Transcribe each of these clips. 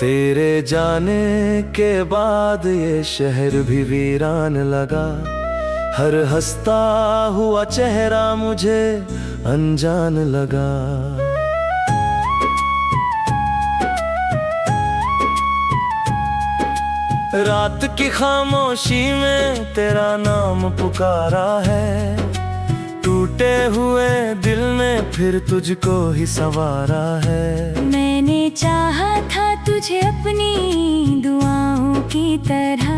तेरे जाने के बाद ये शहर भी वीरान लगा। हर हंसता हुआ चेहरा मुझे अनजान लगा। रात की खामोशी में तेरा नाम पुकारा है। टूटे हुए दिल ने फिर तुझको ही संवारा है। मैंने चाहा था तुझे अपनी दुआओं की तरह,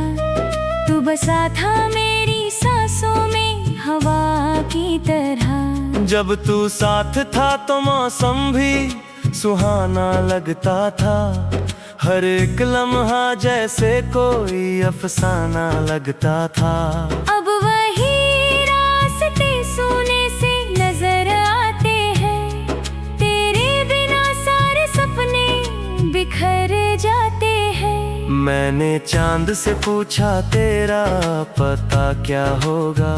तू बसा था मेरी सांसों में हवा की तरह। जब तू साथ था तो मौसम भी सुहाना लगता था। हर एक लम्हा जैसे कोई अफसाना लगता था। अब वही रास्ते सोने से नजर आते हैं, तेरे बिना सारे सपने बिखर जाते हैं। मैंने चांद से पूछा तेरा पता क्या होगा।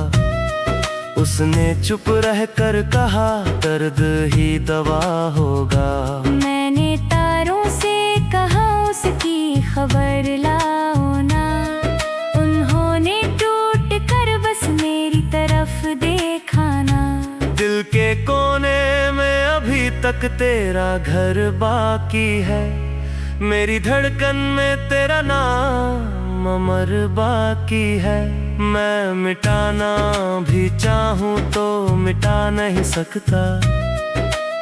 उसने चुप रहकर कहा दर्द ही दवा होगा। मैंने तारों से कहा उसकी खबर लाओ ना। उन्होंने टूट कर बस मेरी तरफ देखा ना। दिल के कोने में अभी तक तेरा घर बाकी है। मेरी धड़कन में तेरा नाम अमर बाकी है। मैं मिटाना भी चाहूं तो मिटा नहीं सकता।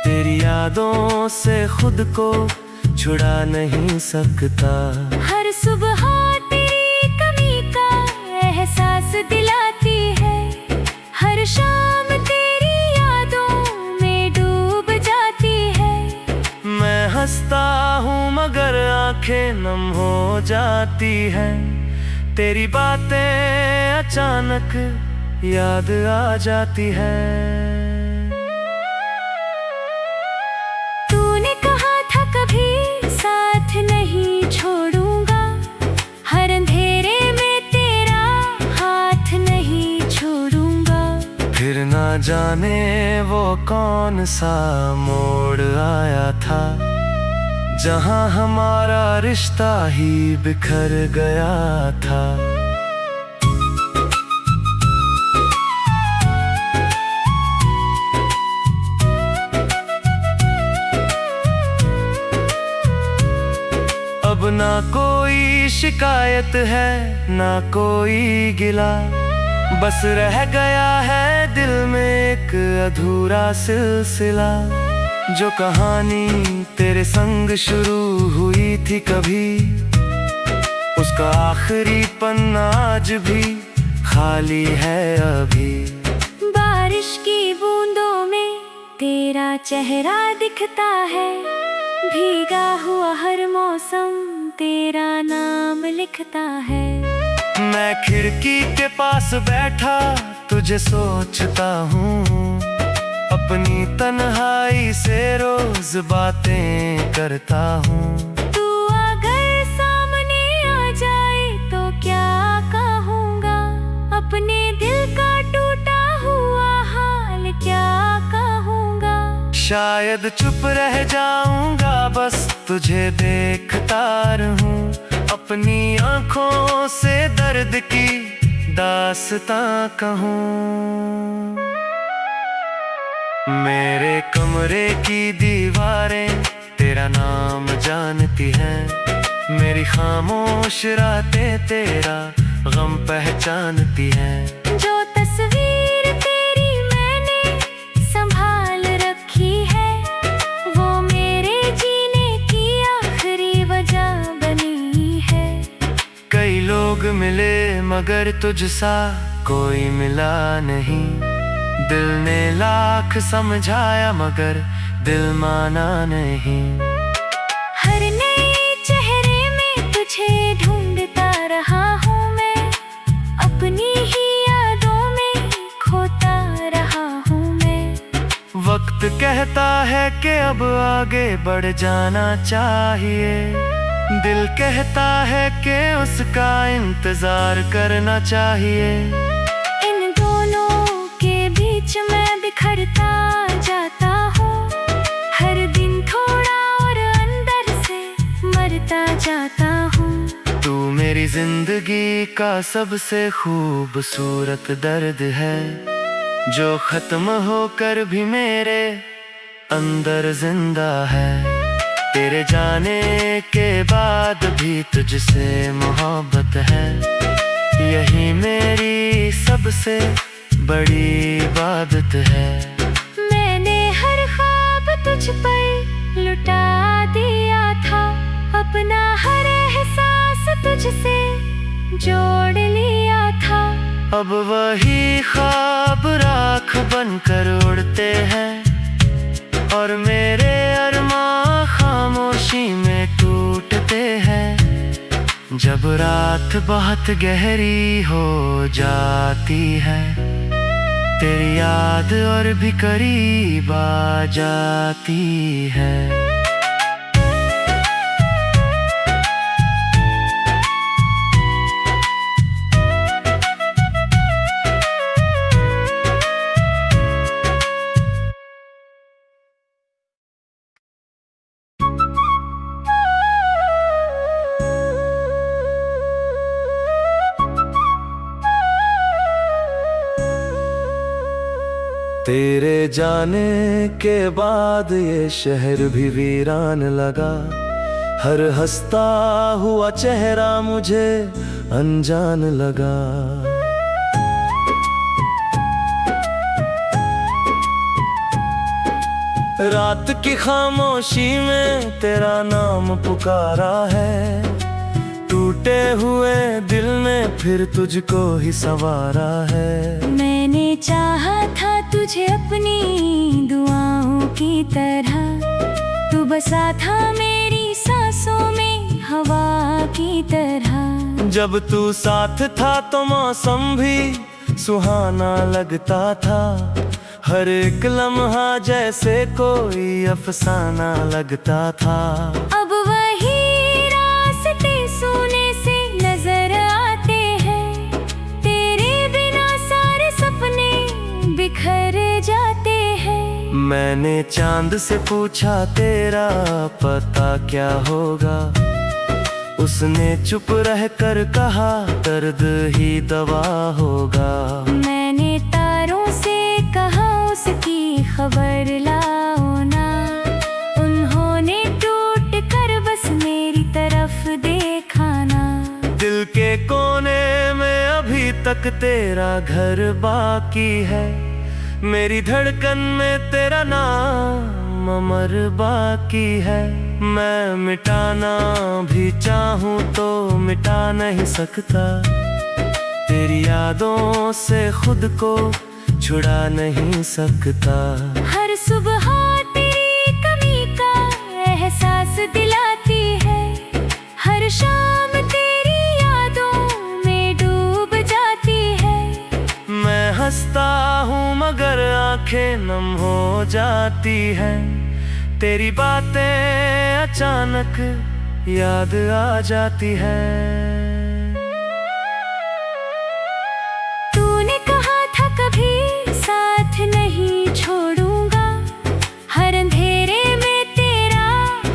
तेरी यादों से खुद को छुड़ा नहीं सकता। हर सुबह तेरी कमी का एहसास दिलाती है। हर शाम तेरी यादों में डूब जाती है। मैं हंसता हूँ मगर आंखें नम हो जाती हैं। तेरी बातें अचानक याद आ जाती है। तूने कहा था कभी साथ नहीं छोड़ूंगा, हर अंधेरे में तेरा हाथ नहीं छोड़ूंगा। फिर ना जाने वो कौन सा मोड़ आया था, जहां हमारा रिश्ता ही बिखर गया था। अब ना कोई शिकायत है ना कोई गिला। बस रह गया है दिल में एक अधूरा सिलसिला। जो कहानी तेरे संग शुरू हुई थी कभी, उसका आखिरी पन्ना आज भी खाली है अभी। बारिश की बूंदों में तेरा चेहरा दिखता है। भीगा हुआ हर मौसम तेरा नाम लिखता है। मैं खिड़की के पास बैठा तुझे सोचता हूँ। अपनी तन्हाई से रोज बातें करता हूँ। तू अगर सामने आ जाए तो क्या कहूँगा। अपने दिल का टूटा हुआ हाल क्या कहूँगा। शायद चुप रह जाऊंगा बस तुझे देखता रहूं। अपनी आंखों से दर्द की दास्तां कहूँ। मेरे कमरे की दीवारें तेरा नाम जानती हैं। मेरी खामोश रातें तेरा गम पहचानती हैं। जो तस्वीर तेरी मैंने संभाल रखी है, वो मेरे जीने की आखिरी वजह बनी है। कई लोग मिले मगर तुझसा कोई मिला नहीं। दिल ने लाख समझाया मगर दिल माना नहीं। हर नए चेहरे में तुझे ढूंढता रहा हूँ मैं। अपनी ही यादों में खोता रहा हूँ मैं। वक्त कहता है कि अब आगे बढ़ जाना चाहिए। दिल कहता है कि उसका इंतजार करना चाहिए। इन दोनों के बीच मैं बिखरता जाता हूँ। हर दिन थोड़ा और अंदर से मरता जिंदगी का सबसे खूबसूरत दर्द है, जो खत्म होकर भी मेरे अंदर जिंदा है। तेरे जाने के बाद भी तुझसे मोहब्बत है, यही मेरी सबसे बड़ी इबादत है। मैंने हर ख्वाब तुझ पर लुटा दिया था, अपना हर एहसास तुझसे जोड़ लिया था। अब वही ख्वाब राख बनकर उड़ते हैं, और मेरे अरमां खामोशी में टूटते हैं। जब रात बहुत गहरी हो जाती है, तेरी याद और भी करीब आ जाती है। तेरे जाने के बाद ये शहर भी वीरान लगा, हर हंसता हुआ चेहरा मुझे अनजान लगा। रात की खामोशी में तेरा नाम पुकारा है, टूटे हुए दिल ने फिर तुझको ही संवारा है। मैंने चाहा था तुझे अपनी दुआओं की तरह, तू बसा था मेरी सांसों में हवा की तरह। जब तू साथ था तो मौसम भी सुहाना लगता था, हर एक लम्हा जैसे कोई अफसाना लगता था। अब वही रास्ते सोने से नजर आते हैं, तेरे बिना सारे सपने बिखर जाते हैं। मैंने चांद से पूछा तेरा पता क्या होगा, उसने चुप रहकर कहा दर्द ही दवा होगा। मैंने तारों से कहा उसकी खबर लाओ ना, उन्होंने टूट कर बस मेरी तरफ देखा ना। दिल के कोने में अभी तक तेरा घर बाकी है, मेरी धड़कन में तेरा नाम अमर बाकी है। मैं मिटाना भी चाहूँ तो मिटा नहीं सकता, तेरी यादों से खुद को छुड़ा नहीं सकता। हर सुबह तेरी कमी का एहसास दिलाती है, हर शाम तेरी यादों में डूब जाती है। मैं हंसता हूँ मगर आंखें नम हो जाती हैं, तेरी बातें अचानक याद आ जाती है। तूने कहा था कभी साथ नहीं छोड़ूंगा, हर अंधेरे में तेरा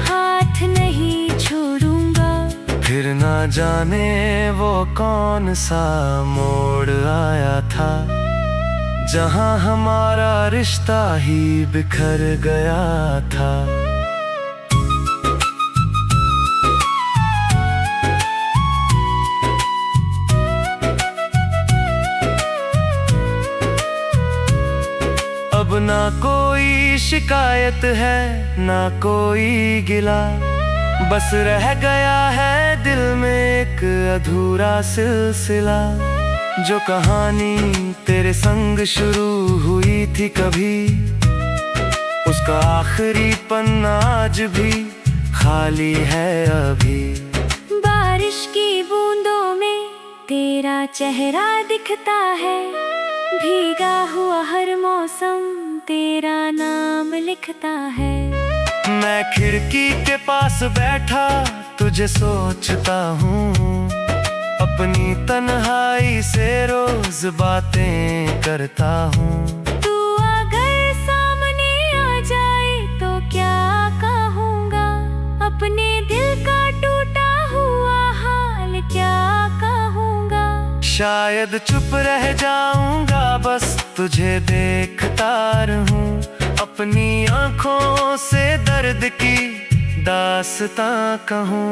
हाथ नहीं छोड़ूंगा। फिर ना जाने वो कौन सा मोड़ आया था, जहां हमारा रिश्ता ही बिखर गया था। अब ना कोई शिकायत है ना कोई गिला, बस रह गया है दिल में एक अधूरा सिलसिला। जो कहानी तेरे संग शुरू हुई थी कभी, उसका आखिरी पन्ना आज भी खाली है अभी। बारिश की बूंदों में तेरा चेहरा दिखता है, भीगा हुआ हर मौसम तेरा नाम लिखता है। मैं खिड़की के पास बैठा तुझे सोचता हूँ, अपनी तन्हाई से रोज बातें करता हूँ। तू अगर सामने आ जाए तो क्या कहूँगा, अपने दिल का टूटा हुआ हाल क्या शायद चुप रह जाऊंगा, बस तुझे देखता रहूं, अपनी आंखों से दर्द की दास्तां कहूं।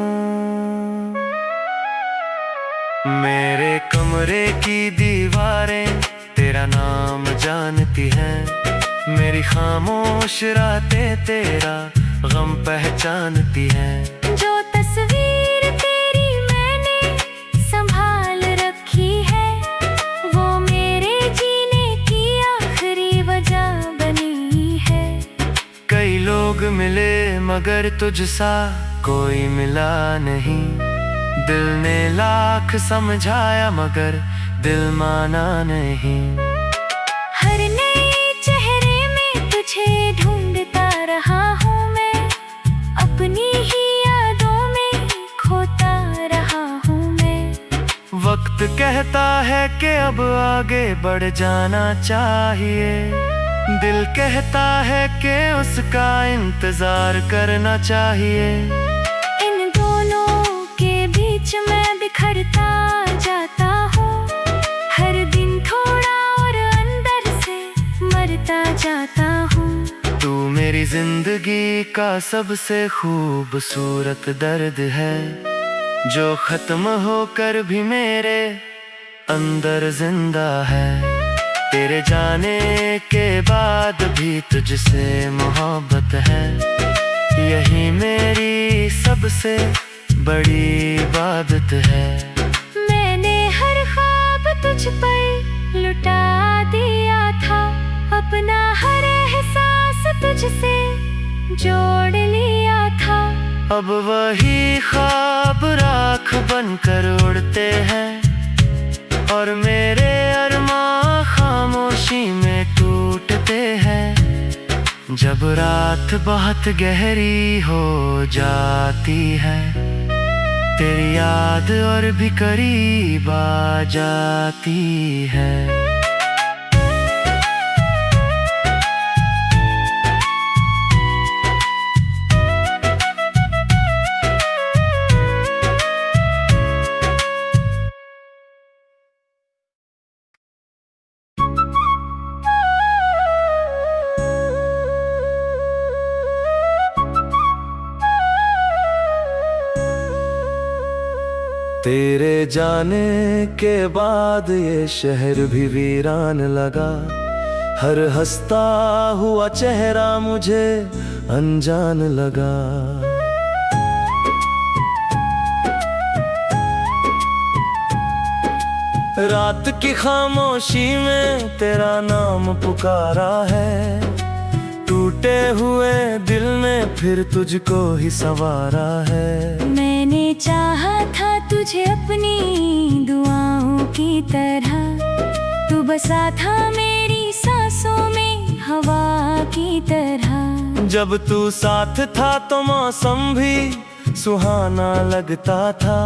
मेरे कमरे की दीवारें तेरा नाम जानती हैं, मेरी खामोश रातें तेरा गम पहचानती हैं। जो तस्वीर तेरी मैंने संभाल रखी है, वो मेरे जीने की आखिरी वजह बनी है। कई लोग मिले मगर तुझसा कोई मिला नहीं, दिल ने लाख समझाया मगर दिल माना नहीं। हर नए चेहरे में तुझे ढूंढता रहा हूँ मैं, अपनी ही यादों में खोता रहा हूँ मैं। वक्त कहता है कि अब आगे बढ़ जाना चाहिए, दिल कहता है कि उसका इंतजार करना चाहिए। इन दोनों के बीच मैं बिखरता जाता हूँ, हर दिन थोड़ा और अंदर से मरता जाता हूँ। तू मेरी जिंदगी का सबसे खूबसूरत दर्द है, जो खत्म होकर भी मेरे अंदर जिंदा है। तेरे जाने के बाद भी तुझसे मोहब्बत है, यही मेरी सबसे बड़ी इबादत है। मैंने हर ख्वाब तुझ पर लुटा दिया था, अपना हर एहसास तुझसे जोड़ लिया था। अब वही ख्वाब राख बनकर उड़ते हैं, और मेरे अरमां खामोशी में टूटते हैं। जब रात बहुत गहरी हो जाती है, तेरी याद और भी करीब आ जाती है। तेरे जाने के बाद ये शहर भी वीरान लगा, हर हंसता हुआ चेहरा मुझे अनजान लगा। रात की खामोशी में तेरा नाम पुकारा है, टूटे हुए दिल ने फिर तुझको ही संवारा है। मैंने चाहा था तुझे अपनी दुआओं की तरह, तू बसा था मेरी सांसों में हवा की तरह। जब तू साथ था तो मौसम भी सुहाना लगता था,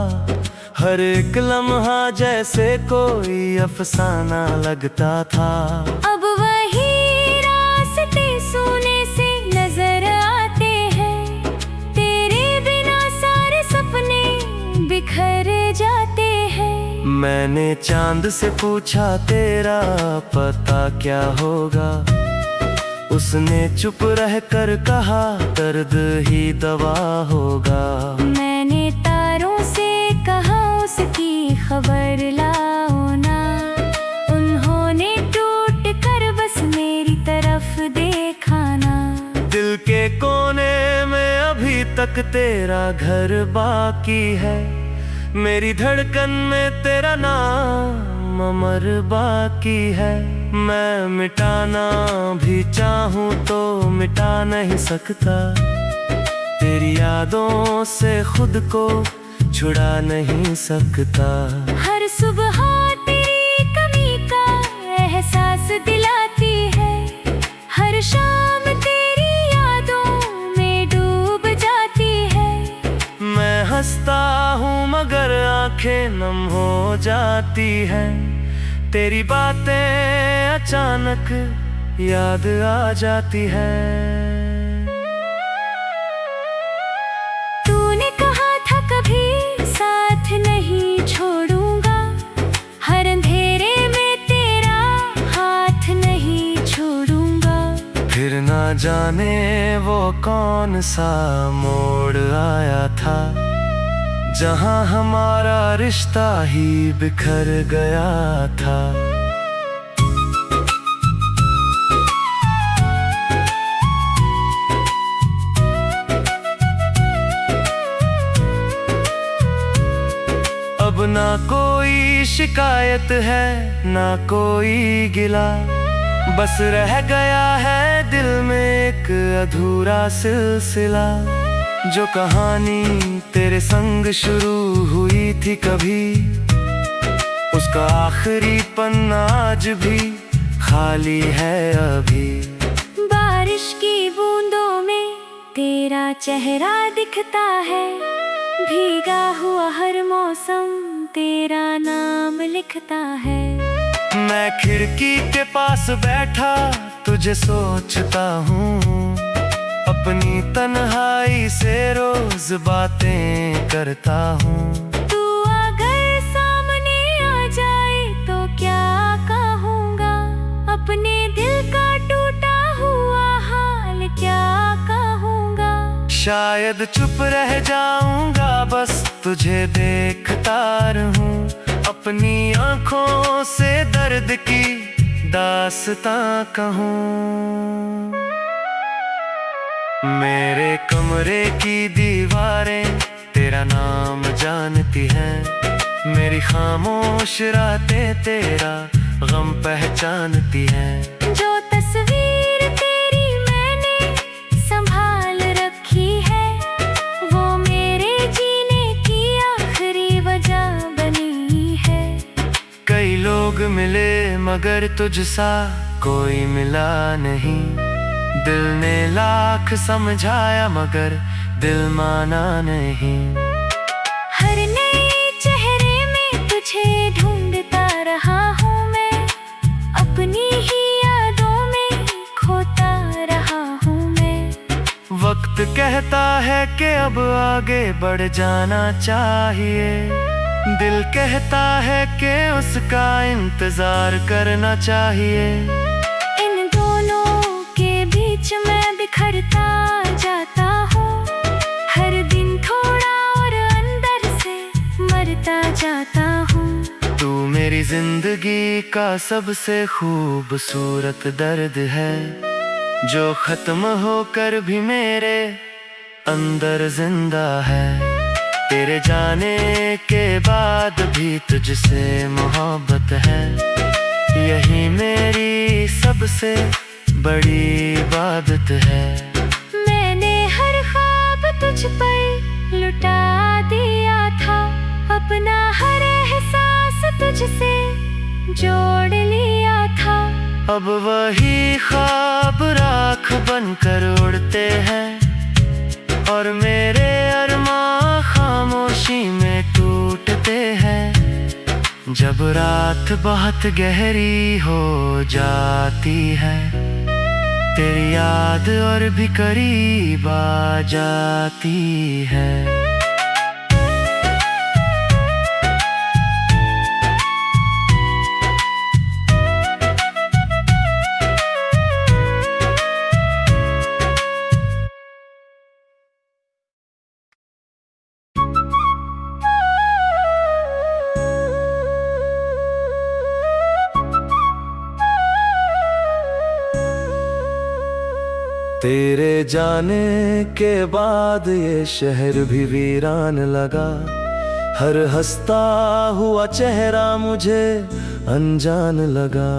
हर एक लम्हा जैसे कोई अफसाना लगता था। अब वही रास्ते सोने से नजर आते हैं, तेरे बिना सारे सपने बिखर जाते हैं। मैंने चांद से पूछा तेरा पता क्या होगा, उसने चुप रहकर कहा दर्द ही दवा होगा। मैंने तारों से कहा उसकी खबर लाओ ना, उन्होंने टूट कर बस मेरी तरफ देखा ना। दिल के कोने में अभी तक तेरा घर बाकी है, मेरी धड़कन में तेरा नाम अमर बाकी है। मैं मिटाना भी चाहूँ तो मिटा नहीं सकता, तेरी यादों से खुद को छुड़ा नहीं सकता। हर सुबह तेरी कमी का एहसास दिलाती है, हर शाम तेरी यादों में डूब जाती है। मैं हंसता हूँ मगर आंखें नम हो जाती हैं, तेरी बातें अचानक याद आ जाती है। तूने कहा था कभी साथ नहीं छोड़ूंगा, हर जाने वो कौन सा मोड़ आया था, जहां हमारा रिश्ता ही बिखर गया था। अब ना कोई शिकायत है, ना कोई गिला, बस रह गया है दिल में एक अधूरा सिलसिला। जो कहानी तेरे संग शुरू हुई थी कभी, उसका आखिरी पन्ना आज भी खाली है अभी। बारिश की बूंदों में तेरा चेहरा दिखता है, भीगा हुआ हर मौसम तेरा नाम लिखता है। मैं खिड़की के पास बैठा तुझे सोचता हूँ, अपनी तन्हाई से रोज बातें करता हूँ। तू अगर सामने आ जाए तो क्या कहूँगा, अपने दिल का टूटा हुआ हाल क्या कहूँगा। शायद चुप रह जाऊंगा, बस तुझे देखता रहूं, अपनी आंखों से दर्द की दास्तां कहूं। मेरे कमरे की दीवारें तेरा नाम जानती हैं, मेरी खामोश रातें तेरा गम पहचानती हैं। जो तस्वीर तेरी मैंने संभाल रखी है, वो मेरे जीने की आखिरी वजह बनी है। कई लोग मिले मगर तुझसा कोई मिला नहीं, दिल ने लाख समझाया मगर दिल माना नहीं। हर नए चेहरे में तुझे ढूंढता रहा हूँ मैं, अपनी ही यादों में खोता रहा हूँ मैं। वक्त कहता है कि अब आगे बढ़ जाना चाहिए, दिल कहता है कि उसका इंतजार करना चाहिए। इन दोनों के बीच मैं बिखरता जाता हूँ, हर दिन थोड़ा और अंदर से मरता जाता हूँ। तू मेरी जिंदगी का सबसे खूबसूरत दर्द है, जो खत्म होकर भी मेरे अंदर जिंदा है। तेरे जाने के बाद भी तुझसे मोहब्बत है, यही मेरी सबसे बड़ी इबादत है। मैंने हर ख्वाब तुझ पर लुटा दिया था, अपना हर एहसास तुझसे जोड़ लिया था। अब वही ख्वाब राख बनकर उड़ते हैं, और मेरे अरमां खामोशी में टूटते हैं। जब रात बहुत गहरी हो जाती है, तेरी याद और भी करीब आ जाती है। तेरे जाने के बाद ये शहर भी वीरान लगा, हर हंसता हुआ चेहरा मुझे अनजान लगा।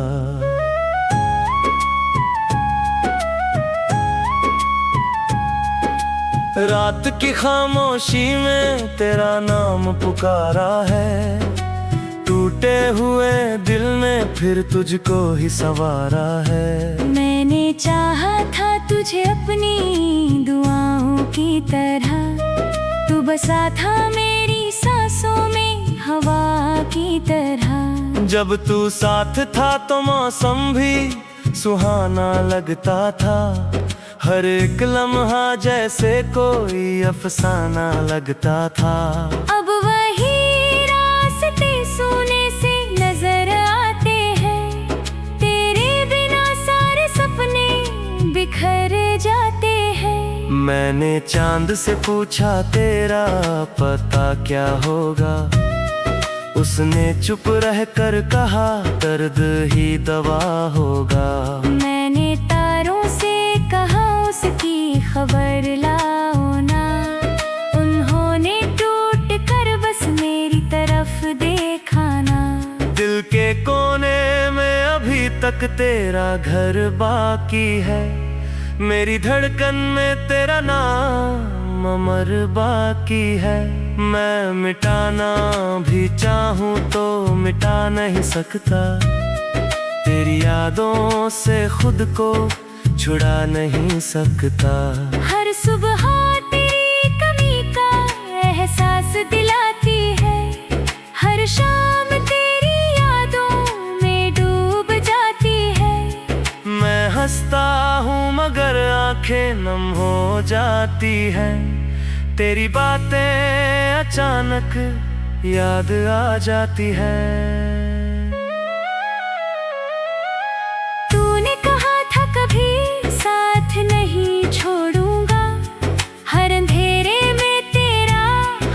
रात की खामोशी में तेरा नाम पुकारा है, टूटे हुए दिल ने फिर तुझको ही संवारा है। मैंने चाहा था तुझे अपनी दुआओं की तरह, तू बसा था मेरी सांसों में हवा की तरह। जब तू साथ था तो मौसम भी सुहाना लगता था, हर एक लम्हा जैसे कोई अफसाना लगता था। अब वही रास्ते सोने से नजर आते हैं, तेरे बिना सारे सपने बिखर मैंने चांद से पूछा तेरा पता क्या होगा, उसने चुप रह कर कहा दर्द ही दवा होगा। मैंने तारों से कहा उसकी खबर लाओ ना, उन्होंने टूट कर बस मेरी तरफ देखा ना। दिल के कोने में अभी तक तेरा घर बाकी है, मेरी धड़कन में तेरा नाम अमर बाकी है। मैं मिटाना भी चाहूँ तो मिटा नहीं सकता, तेरी यादों से खुद को छुड़ा नहीं सकता। हर सुबह तेरी कमी का एहसास दिलाती है, हर शाम तेरी यादों में डूब जाती है। मैं हंसता हूँ मगर आंखें नम हो जाती हैं, तेरी बातें अचानक याद आ जाती हैं। तूने कहा था कभी साथ नहीं छोड़ूंगा, हर अंधेरे में तेरा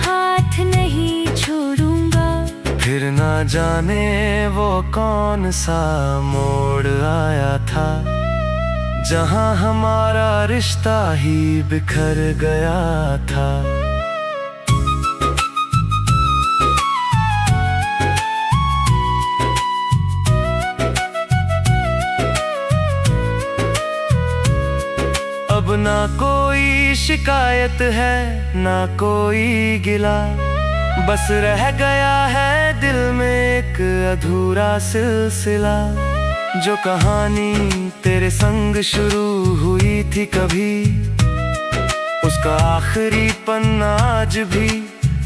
हाथ नहीं छोड़ूंगा। फिर ना जाने वो कौन सा मोड़ आया था, जहां हमारा रिश्ता ही बिखर गया था। अब ना कोई शिकायत है ना कोई गिला, बस रह गया है दिल में एक अधूरा सिलसिला। जो कहानी तेरे संग शुरू हुई थी कभी, उसका आखिरी पन्ना आज भी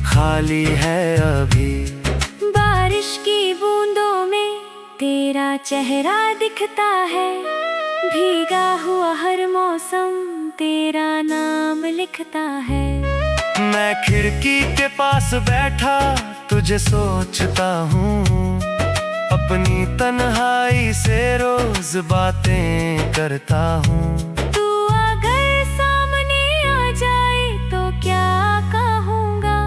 खाली है अभी। बारिश की बूंदों में तेरा चेहरा दिखता है, भीगा हुआ हर मौसम तेरा नाम लिखता है। मैं खिड़की के पास बैठा तुझे सोचता हूँ, अपनी तन्हाई से रोज बातें करता हूँ। तू अगर सामने आ जाए तो क्या कहूँगा,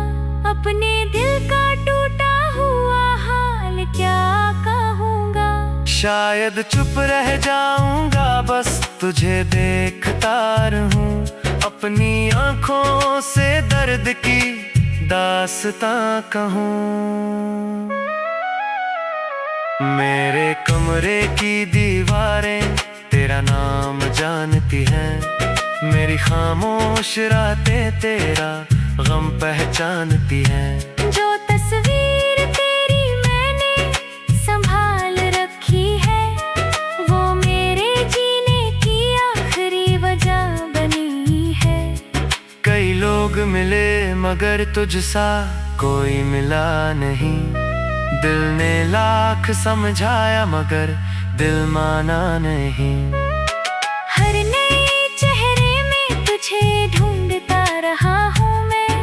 अपने दिल का टूटा हुआ हाल क्या कहूँगा। शायद चुप रह जाऊंगा बस तुझे देखता रहूं, अपनी आंखों से दर्द की दास्तां कहूँ। मेरे कमरे की दीवारें तेरा नाम जानती हैं, मेरी खामोश रातें तेरा गम पहचानती हैं। जो तस्वीर तेरी मैंने संभाल रखी है, वो मेरे जीने की आखिरी वजह बनी है। कई लोग मिले मगर तुझसा कोई मिला नहीं, दिल ने लाख समझाया मगर दिल माना नहीं। हर नए चेहरे में तुझे ढूंढता रहा हूँ मैं,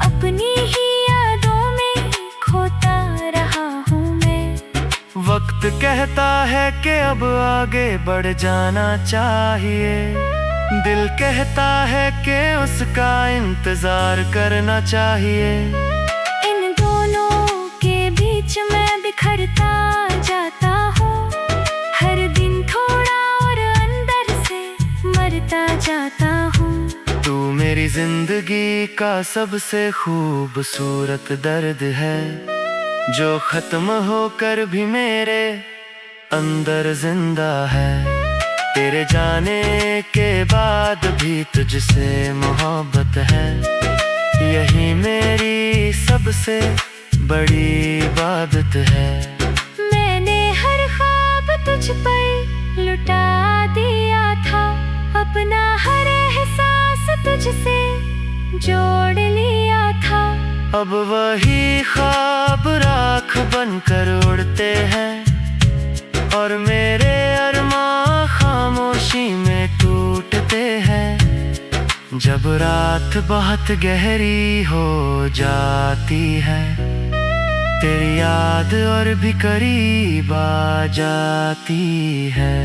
अपनी ही यादों में खोता रहा हूँ मैं। वक्त कहता है कि अब आगे बढ़ जाना चाहिए, दिल कहता है कि उसका इंतजार करना चाहिए। इन दोनों के बीच मैं बिखरता जाता हूँ, हर दिन थोड़ा और अंदर से मरता जाता हूँ। तू मेरी जिंदगी का सबसे खूबसूरत दर्द है, जो खत्म होकर भी मेरे अंदर जिंदा है। तेरे जाने के बाद भी तुझसे मोहब्बत है, यही मेरी सबसे बड़ी इबादत है। मैंने हर ख्वाब तुझ पर लुटा दिया था, अपना हर एहसास तुझसे जोड़ लिया था। अब वही ख्वाब राख बनकर उड़ते हैं, और मेरे अरमां खामोशी में टूटते हैं। जब रात बहुत गहरी हो जाती है, तेरी याद और भी करीब आ जाती है।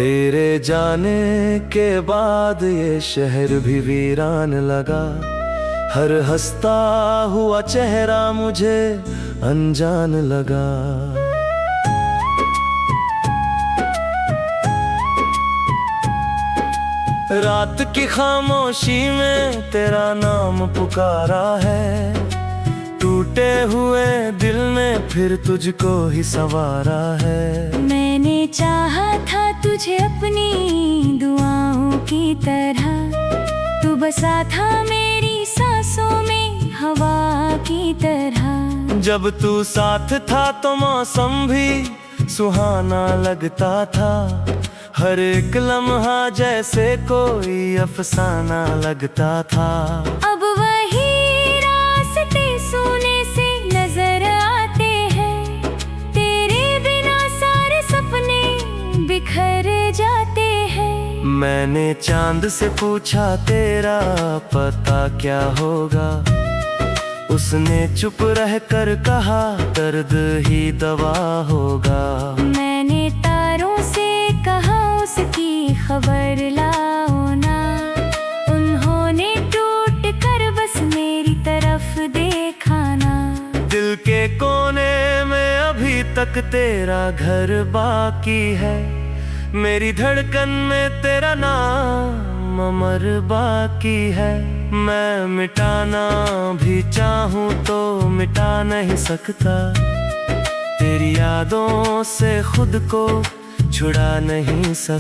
तेरे जाने के बाद ये शहर भी वीरान लगा। हर हंसता हुआ चेहरा मुझे अनजान लगा। रात की खामोशी में तेरा नाम पुकारा है। टूटे हुए दिल ने फिर तुझको ही संवारा है। मैंने चाहा था तुझे अपनी दुआओं की तरह। तू बसा था मेरी सांसों में हवा की तरह। जब तू साथ था तो मौसम भी सुहाना लगता था। हर एक लम्हा जैसे कोई अफसाना लगता था। अब वही रास्ते सोने से नजर आते हैं। तेरे बिना सारे सपने बिखर जाते हैं। मैंने चांद से पूछा तेरा पता क्या होगा। उसने चुप रहकर कहा दर्द ही दवा होगा। मैंने तारों से कहा उसकी खबर लाओ ना। उन्होंने टूट कर बस मेरी तरफ देखा ना। दिल के कोने में अभी तक तेरा घर बाकी है। मेरी धड़कन में तेरा नाम अमर बाकी है। मैं मिटाना भी चाहूँ तो मिटा नहीं सकता। तेरी यादों से खुद को छुड़ा नहीं सकता।